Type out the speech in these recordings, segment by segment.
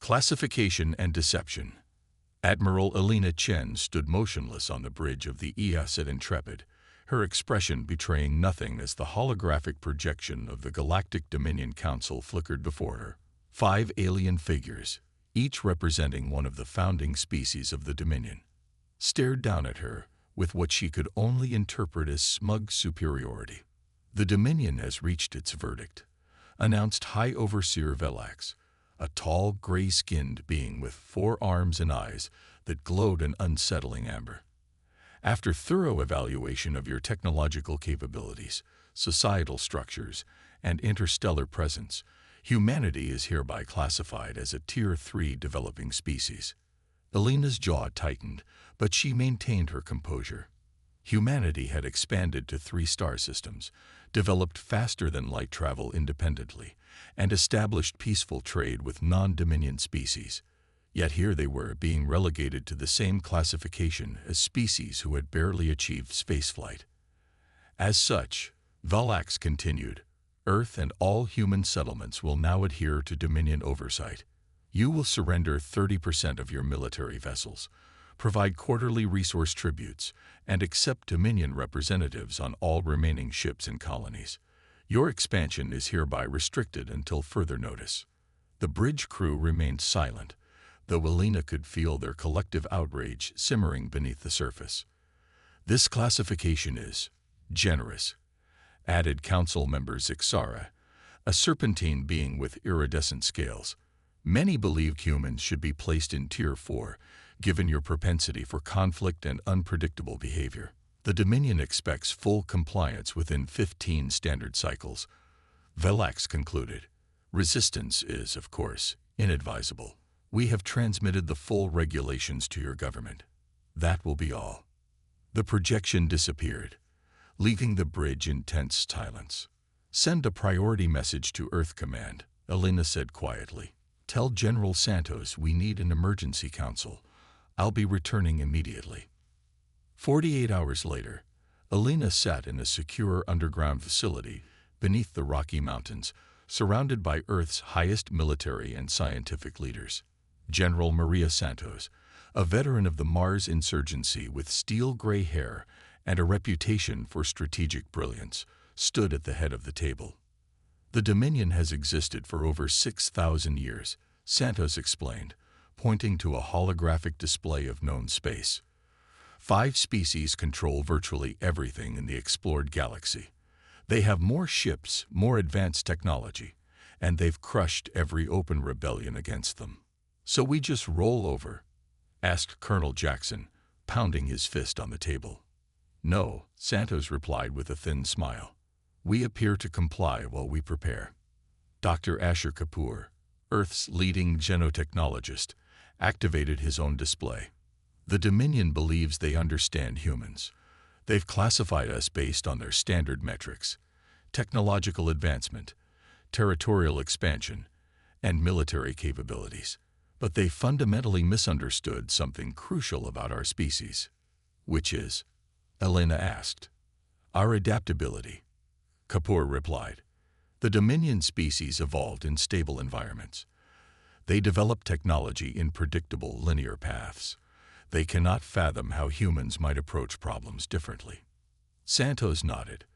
Classification and Deception. Admiral Elena Chen stood motionless on the bridge of the ES at Intrepid, her expression betraying nothing as the holographic projection of the Galactic Council flickered before her. 5 alien figures, each representing one of the founding species of the Dominion, stared down at her with what she could only interpret as smug superiority. "The Dominion has reached its verdict," announced High Overseer Velax, a tall, gray-skinned being with 4 arms and eyes that glowed an unsettling amber. "After thorough evaluation of your technological capabilities, societal structures, and interstellar presence, humanity is hereby classified as a Tier 3 developing species." Elena's jaw tightened, but she maintained her composure. Humanity had expanded to 3 star systems, developed faster-than-light travel independently, and established peaceful trade with non-Dominion species. Yet here they were, being relegated to the same classification as species who had barely achieved spaceflight. As such, Velax continued, "Earth and all human settlements will now adhere to Dominion oversight. You will surrender 30% of your military vessels, provide quarterly resource tributes, and accept Dominion representatives on all remaining ships and colonies. Your expansion is hereby restricted until further notice." The bridge crew remained silent, though Elena could feel their collective outrage simmering beneath the surface. "This classification is generous," added Council member Zixara, a serpentine being with iridescent scales. "Many believed humans should be placed in Tier 4, given your propensity for conflict and unpredictable behavior. The Dominion expects full compliance within 15 standard cycles," Velax concluded. "Resistance is, of course, inadvisable. We have transmitted the full regulations to your government. That will be all." The projection disappeared, leaving the bridge in tense silence. "Send a priority message to Earth Command," Elena said quietly. "Tell General Santos we need an emergency council. I'll be returning immediately." 48 hours later, Elena sat in a secure underground facility beneath the Rocky Mountains, surrounded by Earth's highest military and scientific leaders. General Maria Santos, a veteran of the Mars insurgency with steel-gray hair and a reputation for strategic brilliance, stood at the head of the table. "The Dominion has existed for over 6,000 years, Santos explained, pointing to a holographic display of known space. 5 species control virtually everything in the explored galaxy. They have more ships, more advanced technology, and they've crushed every open rebellion against them. So we just roll over?" asked Colonel Jackson, pounding his fist on the table. "No," Santos replied with a thin smile. "We appear to comply while we prepare." Dr. Asher Kapoor, Earth's leading genotechnologist, activated his own display. "The Dominion believes they understand humans. They've classified us based on their standard metrics: technological advancement, territorial expansion, and military capabilities. But they fundamentally misunderstood something crucial about our species." "Which is?" Elena asked. "Our adaptability," Kapoor replied. "The Dominion species evolved in stable environments. They develop technology in predictable linear paths. They cannot fathom how humans might approach problems differently." Santos nodded.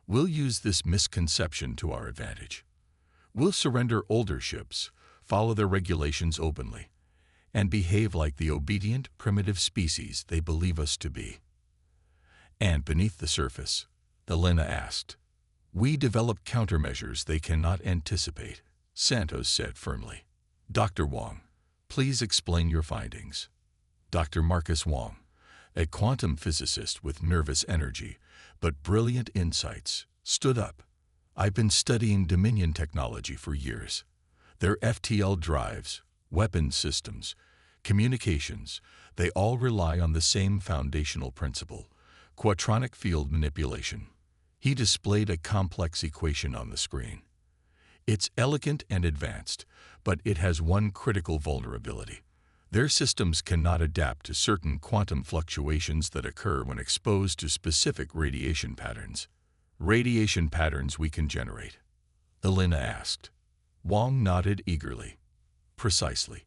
"We'll use this misconception to our advantage. We'll surrender older ships, follow their regulations openly, and behave like the obedient, primitive species they believe us to be." "And beneath the surface?" Elena asked. "We develop countermeasures they cannot anticipate," Santos said firmly. "Dr. Wong, please explain your findings." Dr. Marcus Wong, a quantum physicist with nervous energy but brilliant insights, stood up. "I've been studying Dominion technology for years. Their FTL drives, weapons systems, communications, they all rely on the same foundational principle: quadratic field manipulation." He displayed a complex equation on the screen. "It's elegant and advanced, but it has one critical vulnerability. Their systems cannot adapt to certain quantum fluctuations that occur when exposed to specific radiation patterns." "Radiation patterns we can generate?" Elena asked. Wong nodded eagerly. "Precisely.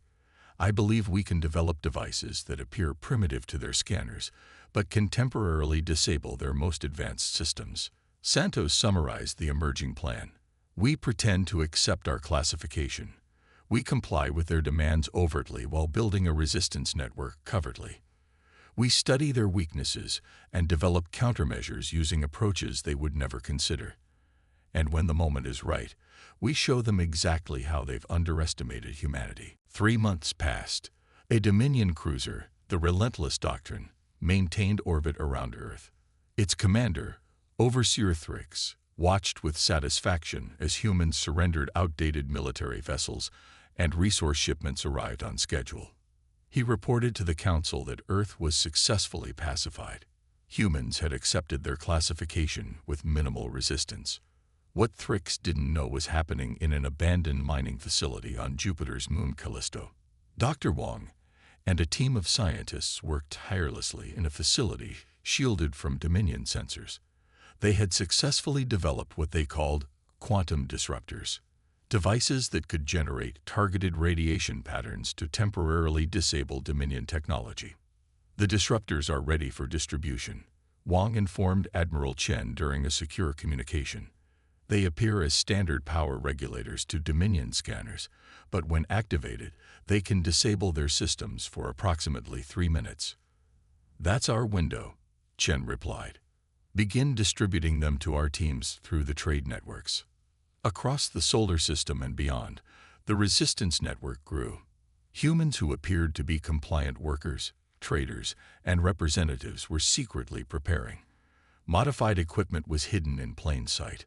I believe we can develop devices that appear primitive to their scanners, but can temporarily disable their most advanced systems. Santos summarized the emerging plan. We pretend to accept our classification. We comply with their demands overtly while building a resistance network covertly. We study their weaknesses and develop countermeasures using approaches they would never consider. And when the moment is right, we show them exactly how they've underestimated humanity. 3 months passed. A Dominion cruiser, the Relentless Doctrine, maintained orbit around Earth. Its commander, Overseer Thrix, watched with satisfaction as humans surrendered outdated military vessels and resource shipments arrived on schedule. He reported to the Council that Earth was successfully pacified. Humans had accepted their classification with minimal resistance. What Thrix didn't know was happening in an abandoned mining facility on Jupiter's moon Callisto. Dr. Wong and a team of scientists worked tirelessly in a facility shielded from Dominion sensors. They had successfully developed what they called quantum disruptors, devices that could generate targeted radiation patterns to temporarily disable Dominion technology. The disruptors are ready for distribution, Wong informed Admiral Chen during a secure communication. They appear as standard power regulators to Dominion scanners, but when activated, they can disable their systems for approximately 3 minutes. That's our window, Chen replied. Begin distributing them to our teams through the trade networks. Across the solar system and beyond, the resistance network grew. Humans who appeared to be compliant workers, traders, and representatives were secretly preparing. Modified equipment was hidden in plain sight.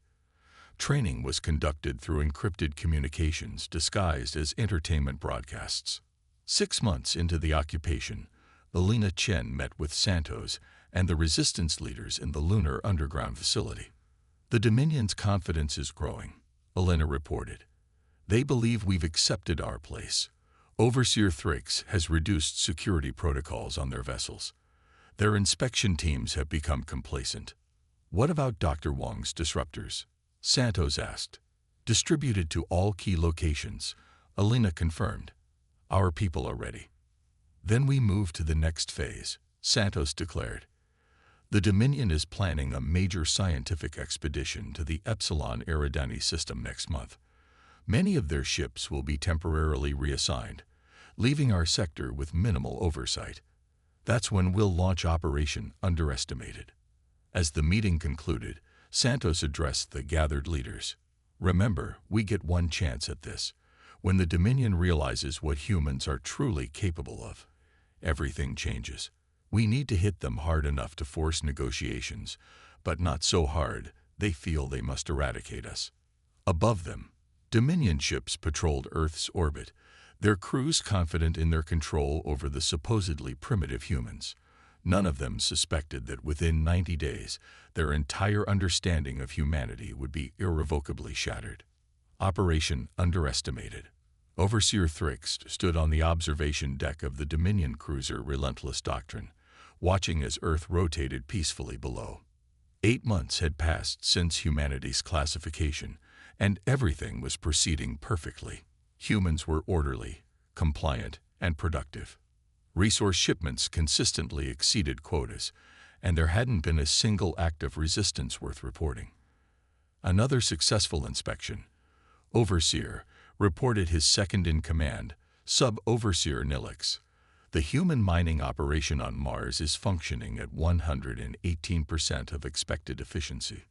Training was conducted through encrypted communications disguised as entertainment broadcasts. 6 months into the occupation, Elena Chen met with Santos and the resistance leaders in the lunar underground facility. The Dominion's confidence is growing, Elena reported. They believe we've accepted our place. Overseer Thrix has reduced security protocols on their vessels. Their inspection teams have become complacent. What about Dr. Wong's disruptors? Santos asked. Distributed to all key locations, Elena confirmed. Our people are ready. Then we move to the next phase, Santos declared. The Dominion is planning a major scientific expedition to the Epsilon Eridani system next month. Many of their ships will be temporarily reassigned, leaving our sector with minimal oversight. That's when we'll launch Operation Underestimated. As the meeting concluded, Santos addressed the gathered leaders. Remember, we get one chance at this. When the Dominion realizes what humans are truly capable of, everything changes. We need to hit them hard enough to force negotiations, but not so hard they feel they must eradicate us. Above them, Dominion ships patrolled Earth's orbit, their crews confident in their control over the supposedly primitive humans. None of them suspected that within 90 days, their entire understanding of humanity would be irrevocably shattered. Operation Underestimated. Overseer Thrix stood on the observation deck of the Dominion cruiser Relentless Doctrine, watching as Earth rotated peacefully below. 8 months had passed since humanity's classification, and everything was proceeding perfectly. Humans were orderly, compliant, and productive. Resource shipments consistently exceeded quotas, and there hadn't been a single act of resistance worth reporting. Another successful inspection. Overseer reported his second-in-command, Sub-Overseer Nilix. The human mining operation on Mars is functioning at 118% of expected efficiency.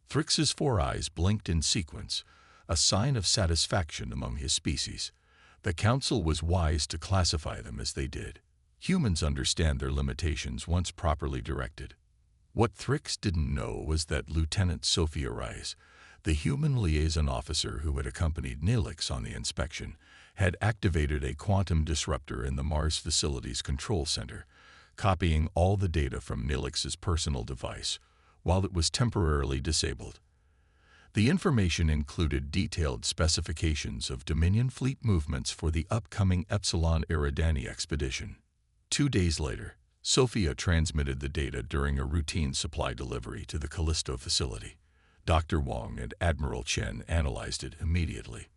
Thrix's 4 eyes blinked in sequence, a sign of satisfaction among his species. The Council was wise to classify them as they did. Humans understand their limitations once properly directed. What Thrix didn't know was that Lieutenant Sophia Rice, the human liaison officer who had accompanied Nilix on the inspection, had activated a quantum disruptor in the Mars facility's control center, copying all the data from Nilix's personal device while it was temporarily disabled. The information included detailed specifications of Dominion fleet movements for the upcoming Epsilon Eridani expedition. 2 days later, Sophia transmitted the data during a routine supply delivery to the Callisto facility. Dr. Wong and Admiral Chen analyzed it immediately.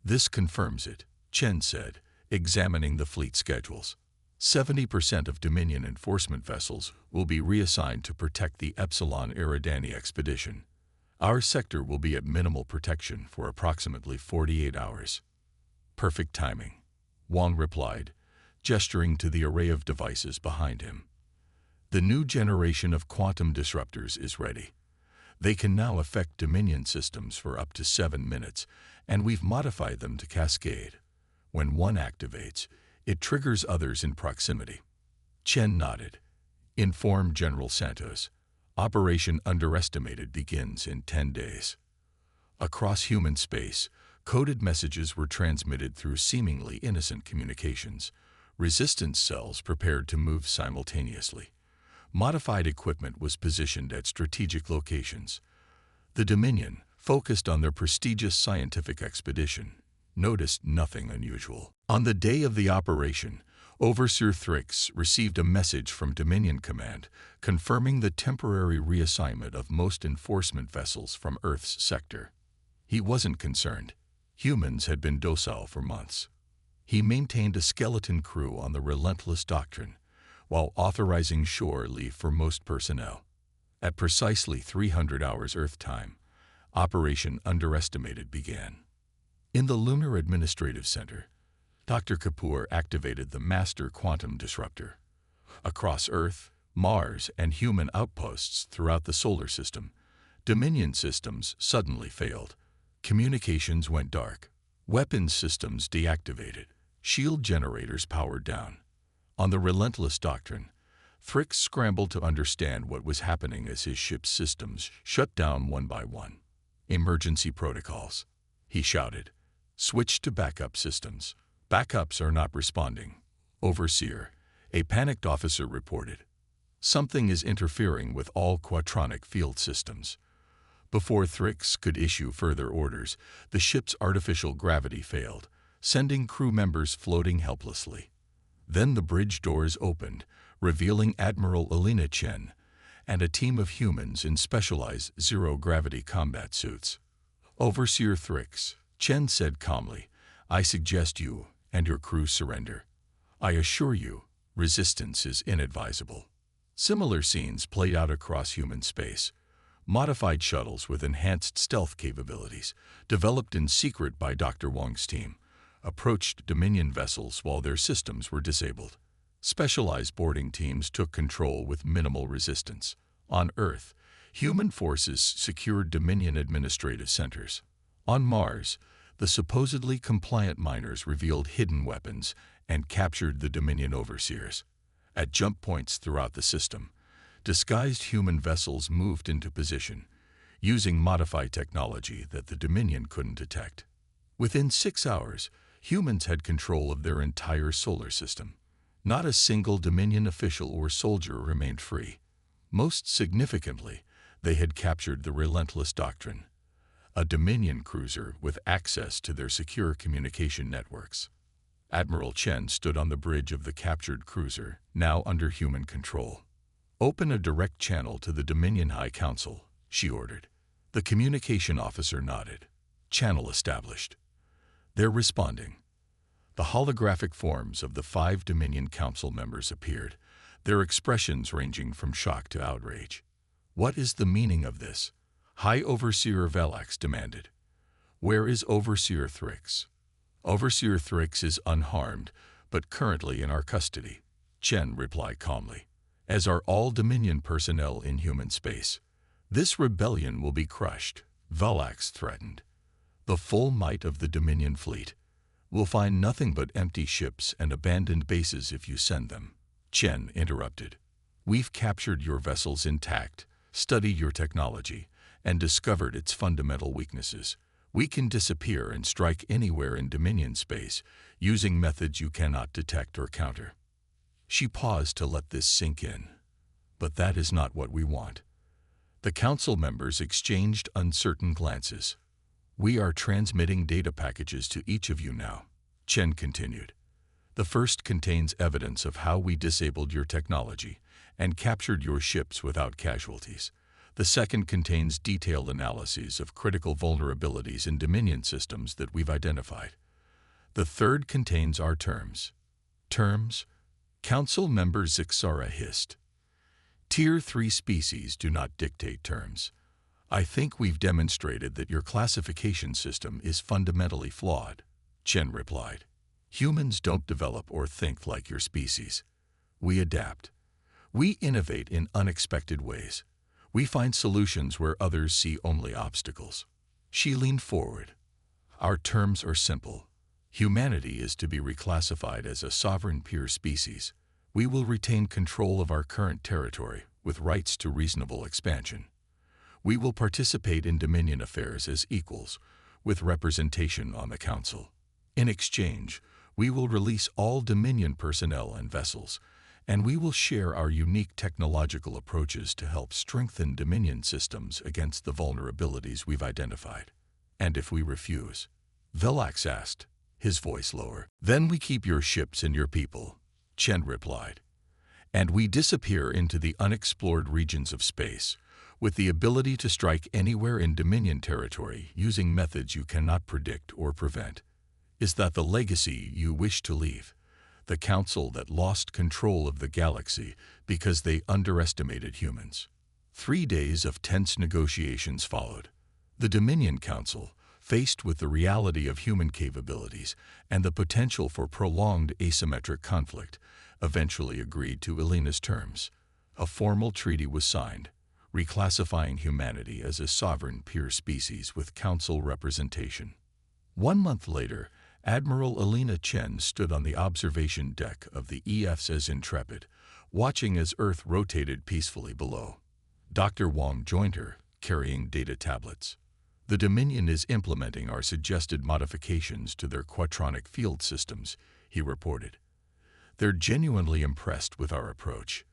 This confirms it, Chen said. examining the fleet schedules. 70% of Dominion enforcement vessels will be reassigned to protect the Epsilon Eridani expedition. Our sector will be at minimal protection for approximately 48 hours. Perfect timing, Wang replied, gesturing to the array of devices behind him. The new generation of quantum disruptors is ready. They can now affect Dominion systems for up to 7 minutes, and we've modified them to cascade. When one activates, it triggers others in proximity. Chen nodded. Inform General Santos. Operation Underestimated begins in 10 days. Across human space, coded messages were transmitted through seemingly innocent communications. Resistance cells prepared to move simultaneously. Modified equipment was positioned at strategic locations. The Dominion, focused on their prestigious scientific expedition, noticed nothing unusual. On the day of the operation, Overseer Thrix received a message from Dominion Command confirming the temporary reassignment of most enforcement vessels from Earth's sector. He wasn't concerned. Humans had been docile for months. He maintained a skeleton crew on the relentless doctrine, while authorizing shore leave for most personnel. At precisely 300 hours Earth time, Operation Underestimated began. In the Lunar Administrative Center, Dr. Kapoor activated the Master Quantum Disruptor. Across Earth, Mars, and human outposts throughout the solar system, Dominion systems suddenly failed. Communications went dark. Weapons systems deactivated. Shield generators powered down. On the relentless doctrine, Thrix scrambled to understand what was happening as his ship's systems shut down one by one. Emergency protocols, he shouted. Switch to backup systems. Backups are not responding. Overseer, a panicked officer reported. Something is interfering with all quatronic field systems. Before Thrix could issue further orders, the ship's artificial gravity failed, sending crew members floating helplessly. Then the bridge doors opened, revealing Admiral Alina Chen and a team of humans in specialized zero-gravity combat suits. Overseer Thrix, Chen said calmly, I suggest you and your crew surrender. I assure you, resistance is inadvisable. Similar scenes played out across human space. Modified shuttles with enhanced stealth capabilities, developed in secret by Dr. Wang's team, approached Dominion vessels while their systems were disabled. Specialized boarding teams took control with minimal resistance. On Earth, human forces secured Dominion administrative centers. On Mars, the supposedly compliant miners revealed hidden weapons and captured the Dominion overseers. At jump points throughout the system, disguised human vessels moved into position, using modified technology that the Dominion couldn't detect. Within 6 hours, humans had control of their entire solar system. Not a single Dominion official or soldier remained free. Most significantly, they had captured the relentless doctrine, a Dominion cruiser with access to their secure communication networks. Admiral Chen stood on the bridge of the captured cruiser, now under human control. Open a direct channel to the Dominion High Council, she ordered. The communication officer nodded. Channel established. They're responding. The holographic forms of the 5 Dominion Council members appeared, their expressions ranging from shock to outrage. What is the meaning of this? High Overseer Velax demanded. Where is Overseer Thrix? Overseer Thrix is unharmed, but currently in our custody, Chen replied calmly, as are all Dominion personnel in human space. This rebellion will be crushed, Velax threatened. The full might of the Dominion fleet will find nothing but empty ships and abandoned bases if you send them. Chen interrupted. We've captured your vessels intact, studied your technology, and discovered its fundamental weaknesses. We can disappear and strike anywhere in Dominion space using methods you cannot detect or counter. She paused to let this sink in. But that is not what we want. The council members exchanged uncertain glances. We are transmitting data packages to each of you now, Chen continued. The first contains evidence of how we disabled your technology and captured your ships without casualties. The second contains detailed analyses of critical vulnerabilities in Dominion systems that we've identified. The third contains our terms. Terms: Council Member Zixara hissed. Tier 3 species do not dictate terms. I think we've demonstrated that your classification system is fundamentally flawed, Chen replied. Humans don't develop or think like your species. We adapt. We innovate in unexpected ways. We find solutions where others see only obstacles. She leaned forward. Our terms are simple. Humanity is to be reclassified as a sovereign peer species. We will retain control of our current territory with rights to reasonable expansion. We will participate in Dominion affairs as equals, with representation on the Council. In exchange, we will release all Dominion personnel and vessels, and we will share our unique technological approaches to help strengthen Dominion systems against the vulnerabilities we've identified. And if we refuse? Velax asked, his voice lower. Then we keep your ships and your people, Chen replied. And we disappear into the unexplored regions of space, with the ability to strike anywhere in Dominion territory using methods you cannot predict or prevent. Is that the legacy you wish to leave? The Council that lost control of the galaxy because they underestimated humans. 3 days of tense negotiations followed. The Dominion Council, faced with the reality of human capabilities and the potential for prolonged asymmetric conflict, eventually agreed to Elena's terms. A formal treaty was signed, reclassifying humanity as a sovereign peer species with Council representation. 1 month later, Admiral Elena Chen stood on the observation deck of the EFS's Intrepid, watching as Earth rotated peacefully below. Dr. Wong joined her, carrying data tablets. The Dominion is implementing our suggested modifications to their quatronic field systems, he reported. They're genuinely impressed with our approach.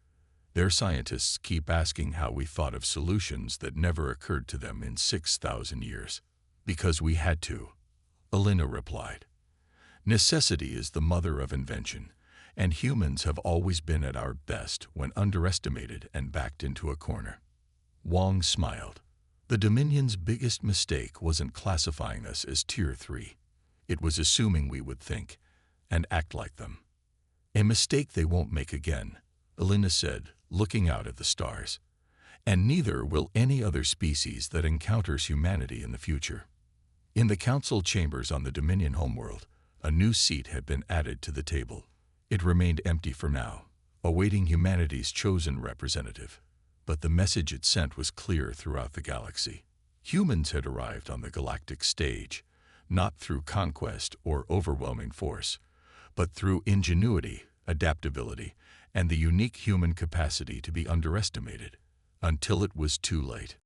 Their scientists keep asking how we thought of solutions that never occurred to them in 6,000 years. Because we had to, Elena replied. Necessity is the mother of invention, and humans have always been at our best when underestimated and backed into a corner. Wong smiled. The Dominion's biggest mistake wasn't classifying us as Tier 3. It was assuming we would think and act like them. A mistake they won't make again, Elena said, looking out at the stars. And neither will any other species that encounters humanity in the future. In the Council chambers on the Dominion homeworld, a new seat had been added to the table. It remained empty for now, awaiting humanity's chosen representative. But the message it sent was clear throughout the galaxy. Humans had arrived on the galactic stage, not through conquest or overwhelming force, but through ingenuity, adaptability, and the unique human capacity to be underestimated, until it was too late.